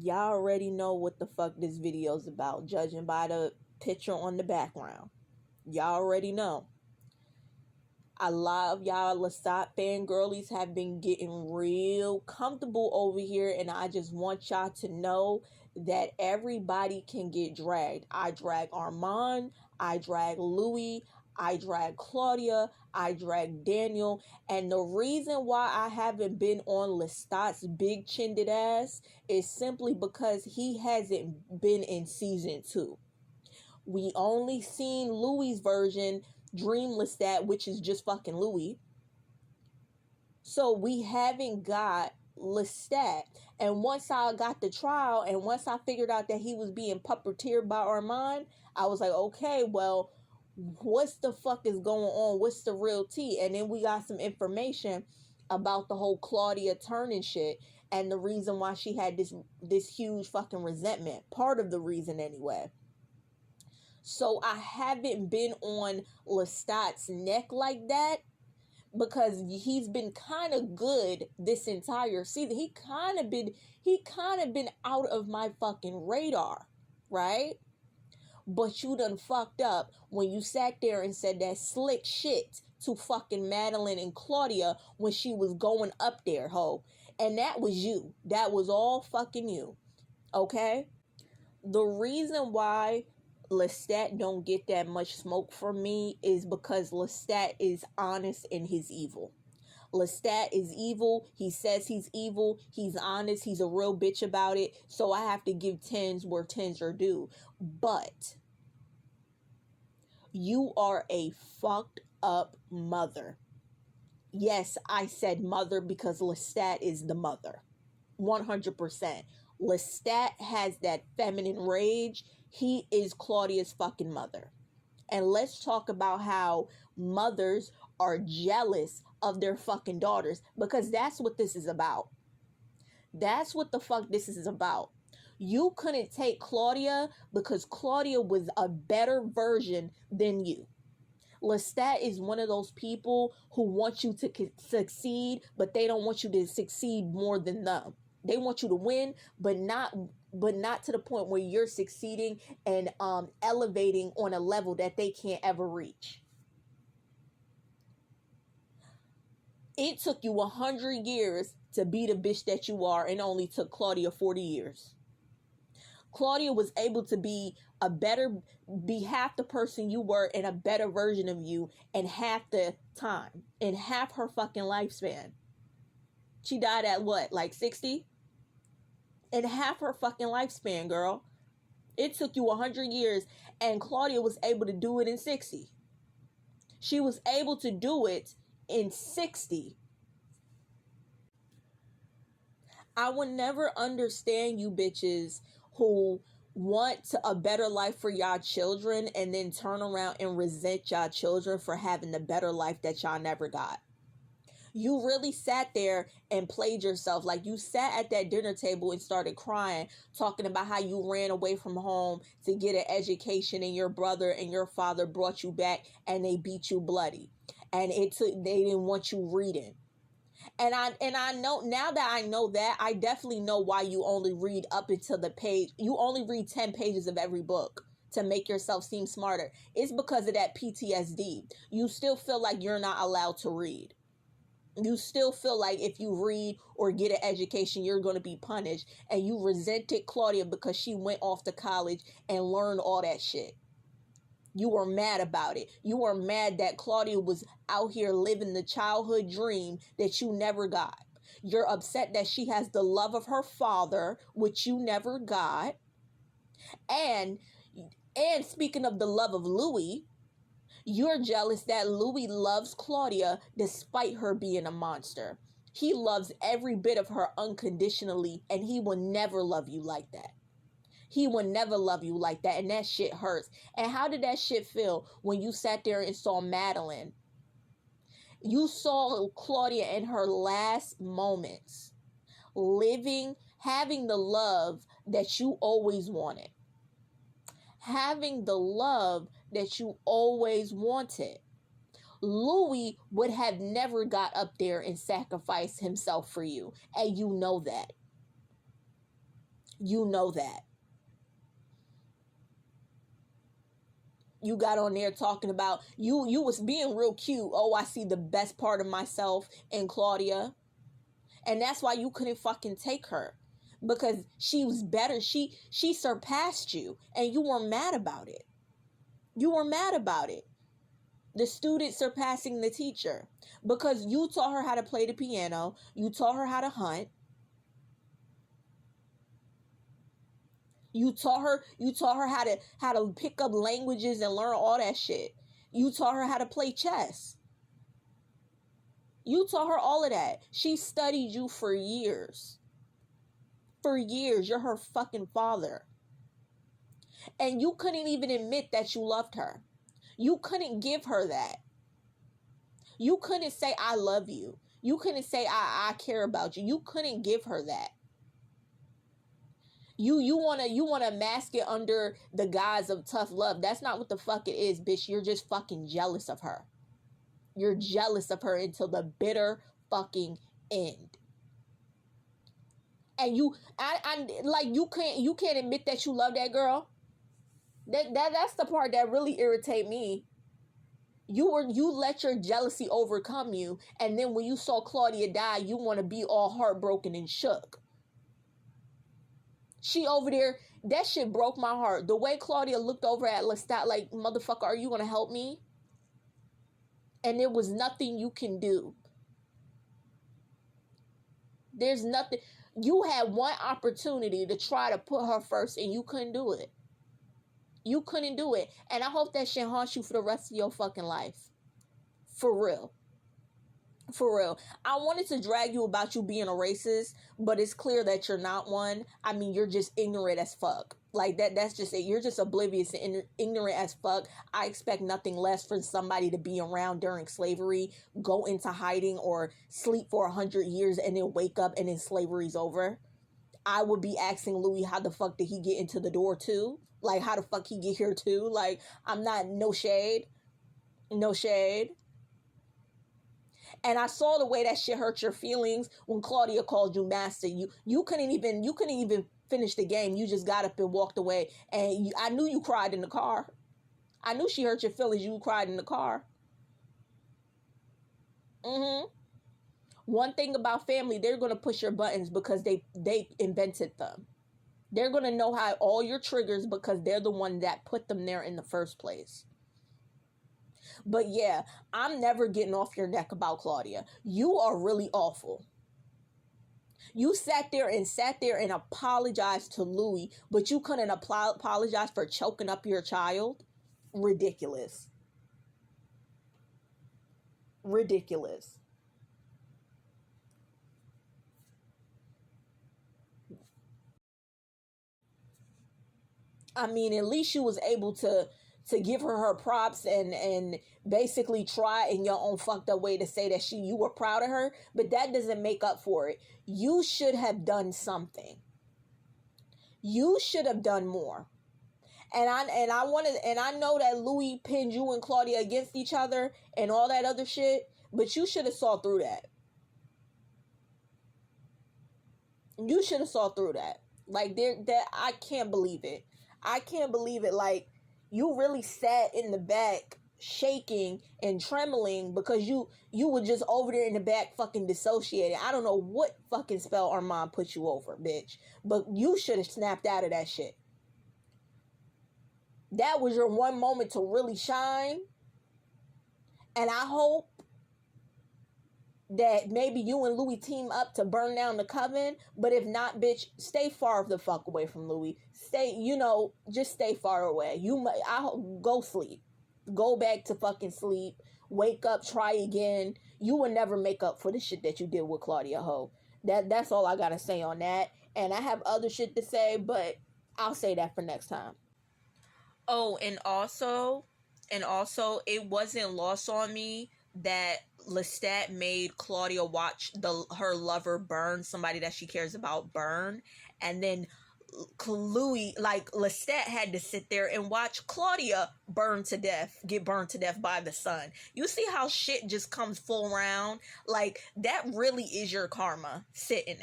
Y'all already know what the fuck this video's about, judging by the picture on the background. Y'all already know. A lot of y'all Lestat fangirlies have been getting real comfortable over here, and I just want y'all to know that everybody can get dragged. I drag Armand, I drag Louis, I drag Claudia, I drag Daniel, and the reason why I haven't been on Lestat's big chinned ass is simply because he hasn't been in season 2. We only seen Louis' version, Dream Lestat, which is just fucking Louis. So we haven't got Lestat. And once I got the trial and once I figured out that he was being puppeteered by Armand, I was like, okay, well, what's the fuck is going on? What's the real tea? And then we got some information about the whole Claudia turning shit and the reason why she had this huge fucking resentment. Part of the reason anyway. So I haven't been on Lestat's neck like that because he's been kind of good this entire season. He kind of been out of my fucking radar, right? But you done fucked up when you sat there and said that slick shit to fucking Madeline and Claudia when she was going up there, ho. And that was you. That was all fucking you. Okay? The reason why Lestat don't get that much smoke from me is because Lestat is honest in his evil. Lestat is evil. He says he's evil. He's honest. He's a real bitch about it. So I have to give tens where tens are due. But you are a fucked up mother. Yes, I said mother because Lestat is the mother. 100%. Lestat has that feminine rage. He is Claudia's fucking mother. And let's talk about how mothers are jealous of their fucking daughters, because that's what this is about. That's what the fuck this is about. You couldn't take Claudia because Claudia was a better version than you. Lestat is one of those people who want you to succeed, but they don't want you to succeed more than them. They want you to win, but not to the point where you're succeeding and elevating on a level that they can't ever reach. It took you 100 years to be the bitch that you are, and only took Claudia 40 years. Claudia was able to be half the person you were and a better version of you in half the time, in half her fucking lifespan. She died at what, like 60? In half her fucking lifespan, girl. It took you 100 years, and Claudia was able to do it in 60. She was able to do it in 60. I would never understand you bitches who want a better life for y'all children and then turn around and resent y'all children for having the better life that y'all never got. You really sat there and played yourself. Like, you sat at that dinner table and started crying, talking about how you ran away from home to get an education and your brother and your father brought you back and they beat you bloody. And they didn't want you reading. And I know, now that I know that, I definitely know why you only read up until the page. You only read 10 pages of every book to make yourself seem smarter. It's because of that PTSD. You still feel like you're not allowed to read. You still feel like if you read or get an education, you're going to be punished. And you resented Claudia because she went off to college and learned all that shit. You were mad about it. You were mad that Claudia was out here living the childhood dream that you never got. You're upset that she has the love of her father, which you never got. And speaking of the love of Louis, you're jealous that Louis loves Claudia despite her being a monster. He loves every bit of her unconditionally, and he will never love you like that. He will never love you like that, and that shit hurts. And how did that shit feel when you sat there and saw Madeline? You saw Claudia in her last moments, having the love that you always wanted. Having the love that you always wanted. Louis would have never got up there and sacrificed himself for you, and you know that. You know that. You got on there talking about you was being real cute. Oh, I see the best part of myself in Claudia. And that's why you couldn't fucking take her. Because she was better. She surpassed you. And you were mad about it. You were mad about it. The student surpassing the teacher. Because you taught her how to play the piano. You taught her how to hunt. You taught her how to pick up languages and learn all that shit. You taught her how to play chess. You taught her all of that. She studied you for years. For years. You're her fucking father. And you couldn't even admit that you loved her. You couldn't give her that. You couldn't say, I love you. You couldn't say, I care about you. You couldn't give her that. You wanna mask it under the guise of tough love. That's not what the fuck it is, bitch. You're just fucking jealous of her. You're jealous of her until the bitter fucking end. And I like you can't admit that you love that girl. That's the part that really irritate me. You let your jealousy overcome you, and then when you saw Claudia die, you want to be all heartbroken and shook. She over there, that shit broke my heart. The way Claudia looked over at Lestat like, motherfucker, are you gonna help me? And there was nothing you can do. There's nothing. You had one opportunity to try to put her first, and you couldn't do it. You couldn't do it. And I hope that shit haunts you for the rest of your fucking life. For real. For real. I wanted to drag you about you being a racist, but it's clear that you're not one. I mean, you're just ignorant as fuck. Like that's just it. You're just oblivious and ignorant as fuck. I expect nothing less from somebody to be around during slavery, go into hiding, or sleep for 100 years and then wake up and then slavery's over. I would be asking Louis, how the fuck did he get into the door too? Like, how the fuck he get here too? Like, I'm not, no shade. No shade. And I saw the way that shit hurt your feelings when Claudia called you master. You couldn't even finish the game. You just got up and walked away. And I knew you cried in the car. I knew she hurt your feelings. You cried in the car. One thing about family, they're going to push your buttons because they invented them. They're going to know how all your triggers because they're the one that put them there in the first place. But yeah, I'm never getting off your neck about Claudia. You are really awful. You sat there and apologized to Louis, but you couldn't apologize for choking up your child? Ridiculous. Ridiculous. I mean, at least you was able to give her props and basically try in your own fucked up way to say that you were proud of her, but that doesn't make up for it. You should have done something. You should have done more. And I know that Louis pinned you and Claudia against each other and all that other shit, but you should have saw through that. You should have saw through that. Like that I can't believe it. I can't believe it. Like, you really sat in the back shaking and trembling because you were just over there in the back fucking dissociated. I don't know what fucking spell Armand put you over, bitch. But you should have snapped out of that shit. That was your one moment to really shine. And I hope that maybe you and Louis team up to burn down the coven. But if not, bitch, stay far the fuck away from Louis. Stay, just stay far away. Go sleep. Go back to fucking sleep. Wake up, try again. You will never make up for the shit that you did with Claudia Ho. That's all I gotta say on that. And I have other shit to say, but I'll say that for next time. Oh, and also, it wasn't lost on me that Lestat made Claudia watch her lover burn, somebody that she cares about burn, and then Louis, like Lestat, had to sit there and watch Claudia get burned to death by the sun. You see how shit just comes full round? Like, that really is your karma sitting